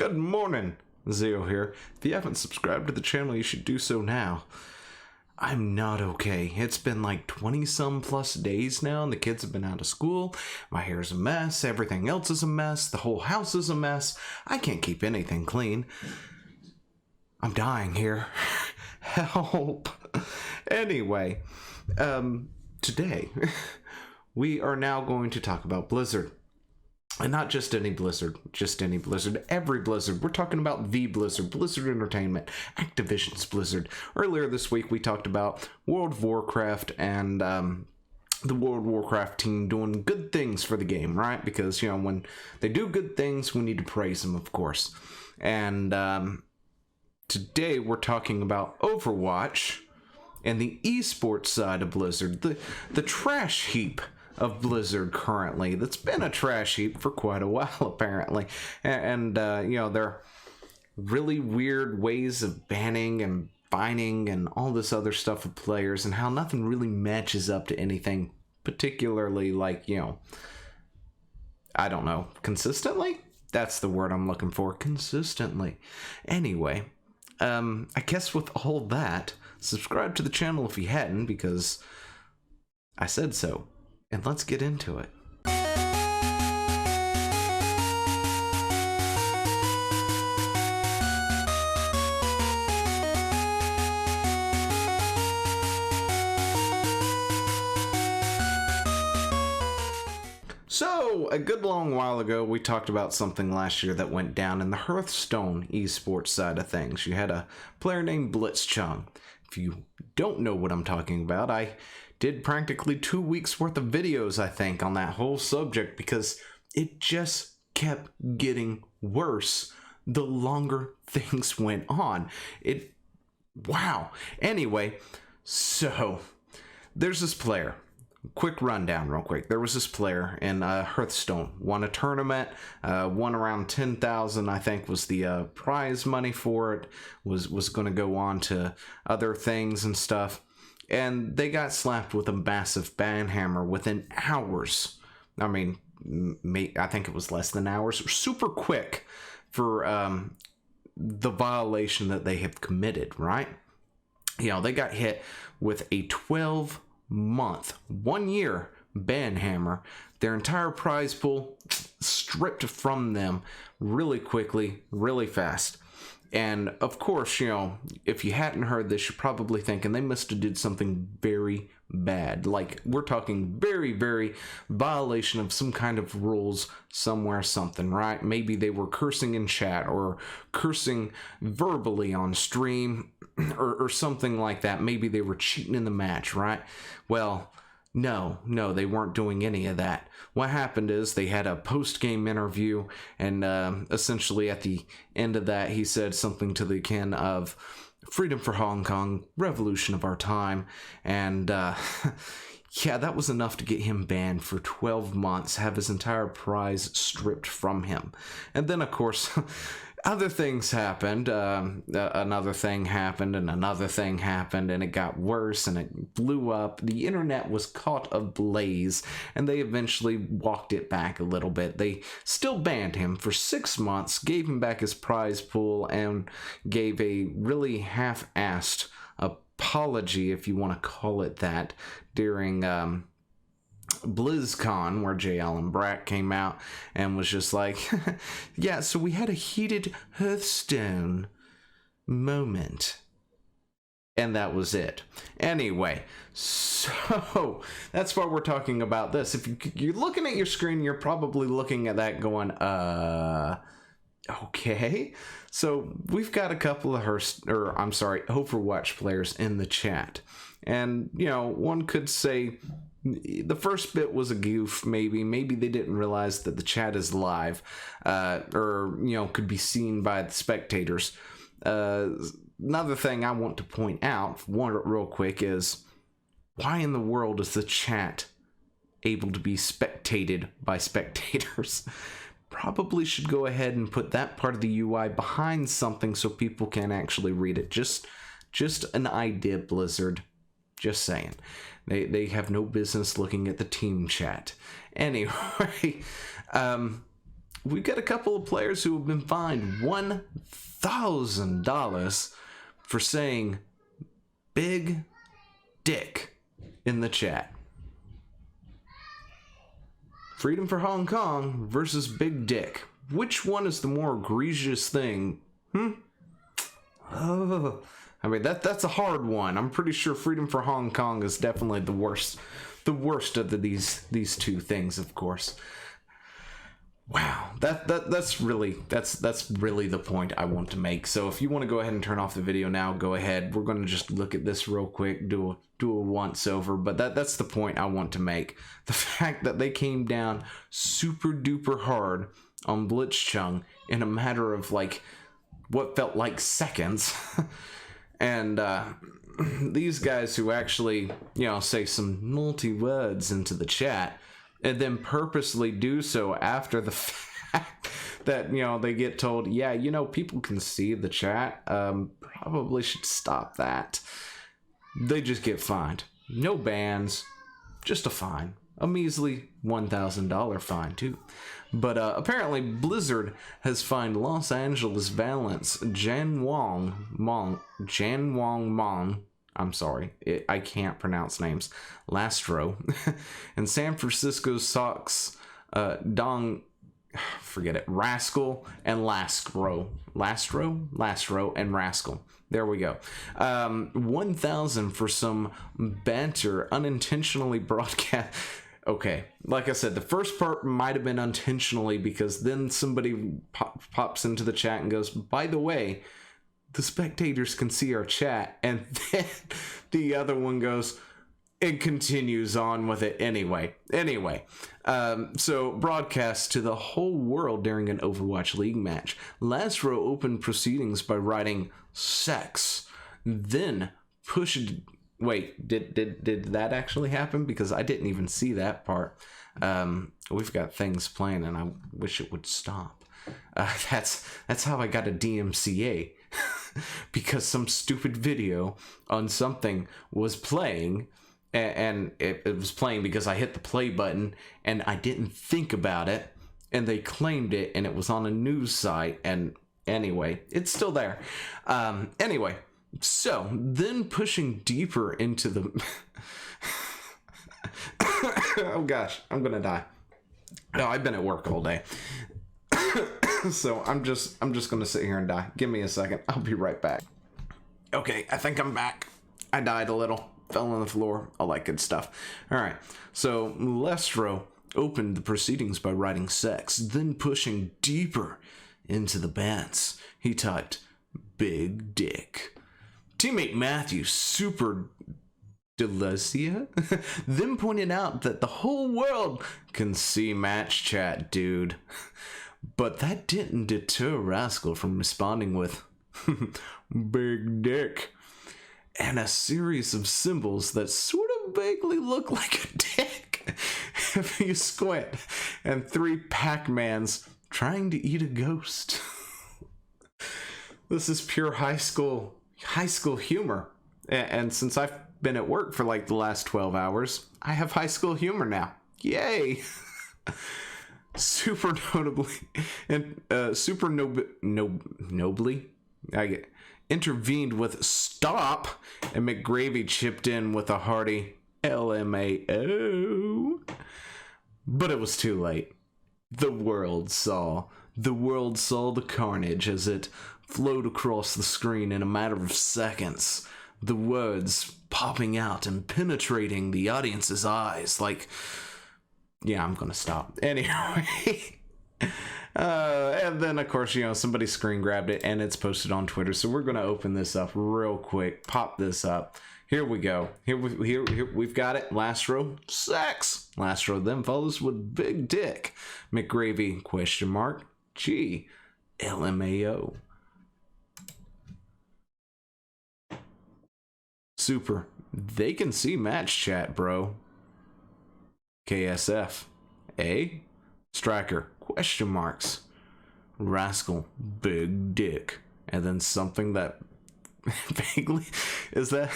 Good morning, Zeo here. If you haven't subscribed to the channel, you should do so now. I'm not okay. It's been like 20-some plus days now, and the kids have been out of school. My hair's a mess. Everything else is a mess. The whole house is a mess. I can't keep anything clean. I'm dying here. Help. Anyway, today, we are now going to talk about Blizzard. And not just any Blizzard, every Blizzard. We're talking about the Blizzard, Blizzard Entertainment, Activision's Blizzard. Earlier this week, we talked about World of Warcraft and the World of Warcraft team doing good things for the game, right? Because, you know, when they do good things, we need to praise them, of course. And today, we're talking about Overwatch and the esports side of Blizzard, the trash heap of Blizzard currently. That's been a trash heap for quite a while, apparently. And you know, there are really weird ways of banning and fining and all this other stuff of players, and how nothing really matches up to anything particularly, like, you know, I don't know, consistently? That's the word I'm looking for, consistently. Anyway, I guess with all that, subscribe to the channel if you hadn't, because I said so. And let's get into it. So, a good long while ago, we talked about something last year that went down in the Hearthstone esports side of things. You had a player named Blitzchung. If you don't know what I'm talking about, I did practically 2 weeks worth of videos, I think, on that whole subject, because it just kept getting worse the longer things went on. Wow. Anyway, so there's this player. Quick rundown real quick. There was this player in Hearthstone, won a tournament, won around 10,000, I think, was the prize money for it, was going to go on to other things and stuff. And they got slapped with a massive ban hammer within hours. I mean, I think it was less than hours. Super quick for the violation that they have committed, right? You know, they got hit with a 12-month, 1 year ban hammer. Their entire prize pool stripped from them really quickly, really fast. And of course, you know, if you hadn't heard this, you're probably thinking they must have did something very bad. Like, we're talking very, very violation of some kind of rules somewhere, something, right? Maybe they were cursing in chat or cursing verbally on stream or something like that. Maybe they were cheating in the match, right? Well, no, they weren't doing any of that. What happened is they had a post-game interview, and essentially at the end of that, he said something to the kin of freedom for Hong Kong, revolution of our time, and yeah, that was enough to get him banned for 12 months, have his entire prize stripped from him. And then, of course, other things happened. Another thing happened, and another thing happened, and it got worse, and it blew up. The internet was caught ablaze, and they eventually walked it back a little bit. They still banned him for 6 months, gave him back his prize pool, and gave a really half-assed apology, if you want to call it that, during BlizzCon, where J. Allen Brack came out and was just like, yeah, so we had a heated Hearthstone moment. And that was it. Anyway, so that's why we're talking about this. If you're looking at your screen, you're probably looking at that going, okay. So we've got a couple of Overwatch players in the chat. And, you know, one could say the first bit was a goof, maybe they didn't realize that the chat is live, or, you know, could be seen by the spectators. Another thing I want to point out, one real quick, is why in the world is the chat able to be spectated by spectators? Probably should go ahead and put that part of the UI behind something so people can actually read it. Just an idea, Blizzard. Just saying. They have no business looking at the team chat. Anyway, we got a couple of players who have been fined $1,000 for saying big dick in the chat. Freedom for Hong Kong versus big dick. Which one is the more egregious thing? Oh, I mean, that's a hard one. I'm pretty sure Freedom for Hong Kong is definitely the worst of these two things, of course. Wow, that's really the point I want to make. So if you want to go ahead and turn off the video now, go ahead. We're going to just look at this real quick, do a once over, but that's the point I want to make. The fact that they came down super duper hard on BitChute in a matter of like what felt like seconds. And these guys who actually, say some naughty words into the chat and then purposely do so after the fact that, they get told, yeah, people can see the chat, probably should stop that. They just get fined. No bans, just a fine. A measly $1,000 fine, too. But apparently Blizzard has fined Los Angeles Valence Jan Wong Mong, I'm sorry, I can't pronounce names, Lastro, and San Francisco Sox Rascal and Lastro and Rascal. There we go. 1,000 for some banter unintentionally broadcast. Okay, like I said, the first part might have been intentionally, because then somebody pops into the chat and goes, by the way, the spectators can see our chat, and then the other one goes, it continues on with it anyway. So broadcast to the whole world during an Overwatch League match. Lastro opened proceedings by writing sex, then pushed. Wait, did that actually happen? Because I didn't even see that part. We've got things playing, and I wish it would stop. That's how I got a DMCA. Because some stupid video on something was playing, and it was playing because I hit the play button, and I didn't think about it, and they claimed it, and it was on a news site, and anyway, it's still there. Anyway. So, then pushing deeper into the... Oh gosh, I'm gonna die. No, I've been at work all day. So, I'm just gonna sit here and die. Give me a second. I'll be right back. Okay, I think I'm back. I died a little. Fell on the floor. All that good stuff. Alright, so Lestro opened the proceedings by writing sex, then pushing deeper into the bans. He typed, big dick. Teammate Matthew, super Delicia, then pointed out that the whole world can see match chat, dude. But that didn't deter Rascal from responding with big dick and a series of symbols that sort of vaguely look like a dick if you squint, and 3 Pac-Mans trying to eat a ghost. This is pure high school humor, and since I've been at work for like the last 12 hours, I have high school humor now. Yay! Super notably and nobly I intervened with stop, and McGravy chipped in with a hearty LMAO. But it was too late. The world saw the carnage as it flowed across the screen in a matter of seconds, the words popping out and penetrating the audience's eyes like... Yeah, I'm gonna stop. Anyway. And then, of course, somebody screen grabbed it, and it's posted on Twitter, so we're gonna open this up real quick, pop this up. Here we go. Here we've got it. Last row, sex. Last row then follows with big dick. McGravy, question mark. G. LMAO. Super. They can see match chat, bro. KSF. A. Striker. Question marks. Rascal. Big dick. And then something that vaguely is that,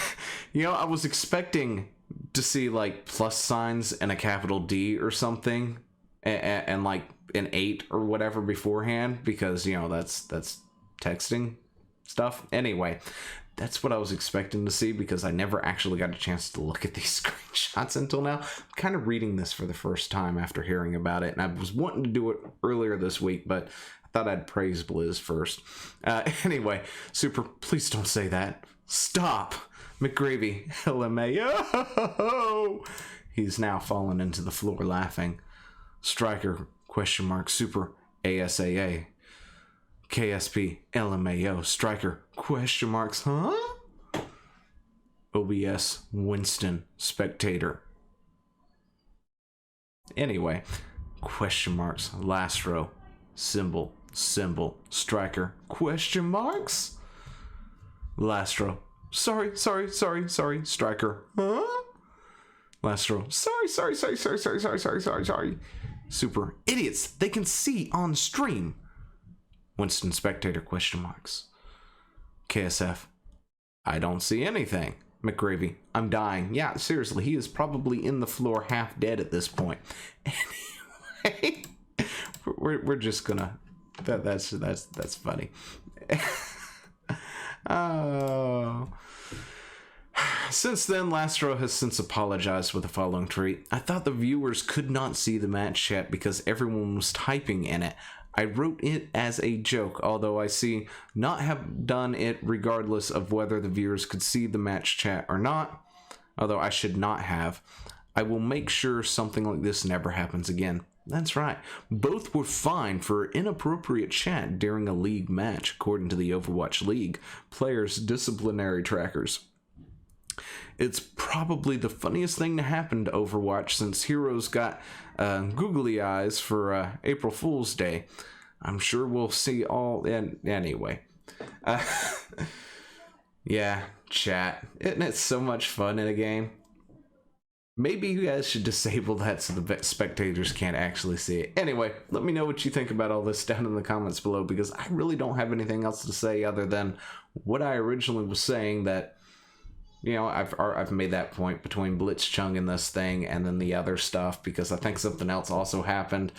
I was expecting to see like plus signs and a capital D or something, and like an 8 or whatever beforehand, because, you know, that's texting stuff. Anyway, that's what I was expecting to see, because I never actually got a chance to look at these screenshots until now. I'm kind of reading this for the first time after hearing about it, and I was wanting to do it earlier this week, but I thought I'd praise Blizz first. Anyway, Super, please don't say that. Stop! McGravy, LMAO! He's now fallen into the floor laughing. Striker, question mark, Super, ASAA. KSP, LMAO, Striker, question marks, huh? OBS, Winston, Spectator. Anyway, question marks, last row, symbol, Striker, question marks? Last row, sorry, Striker, huh? Last row, sorry. Super, idiots, they can see on stream. Winston, Spectator, question marks. KSF, I don't see anything. McGravy, I'm dying. Yeah, seriously, he is probably in the floor half dead at this point. Anyway, we're just gonna, that's funny. Oh. Since then, Lastro has since apologized with the following tweet. I thought the viewers could not see the match chat because everyone was typing in it. I wrote it as a joke, although I see not have done it regardless of whether the viewers could see the match chat or not, although I should not have. I will make sure something like this never happens again. That's right. Both were fined for inappropriate chat during a league match, according to the Overwatch League players' disciplinary trackers. It's probably the funniest thing to happen to Overwatch since Heroes got googly eyes for April Fool's Day. I'm sure we'll see all... Anyway. Yeah, chat. Isn't it so much fun in a game? Maybe you guys should disable that so the spectators can't actually see it. Anyway, let me know what you think about all this down in the comments below, because I really don't have anything else to say other than what I originally was saying, that, you know, I've made that point between Blitzchung and this thing and then the other stuff, because I think something else also happened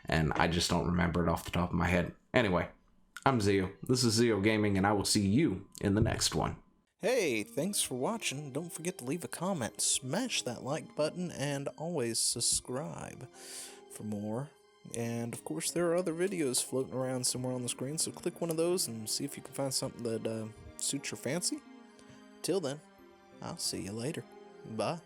and I just don't remember it off the top of my head. Anyway, I'm Zeo. This is Zeo Gaming, and I will see you in the next one. Hey, thanks for watching. Don't forget to leave a comment, smash that like button, and always subscribe for more. And of course, there are other videos floating around somewhere on the screen, so click one of those and see if you can find something that suits your fancy. Till then, I'll see you later. Bye.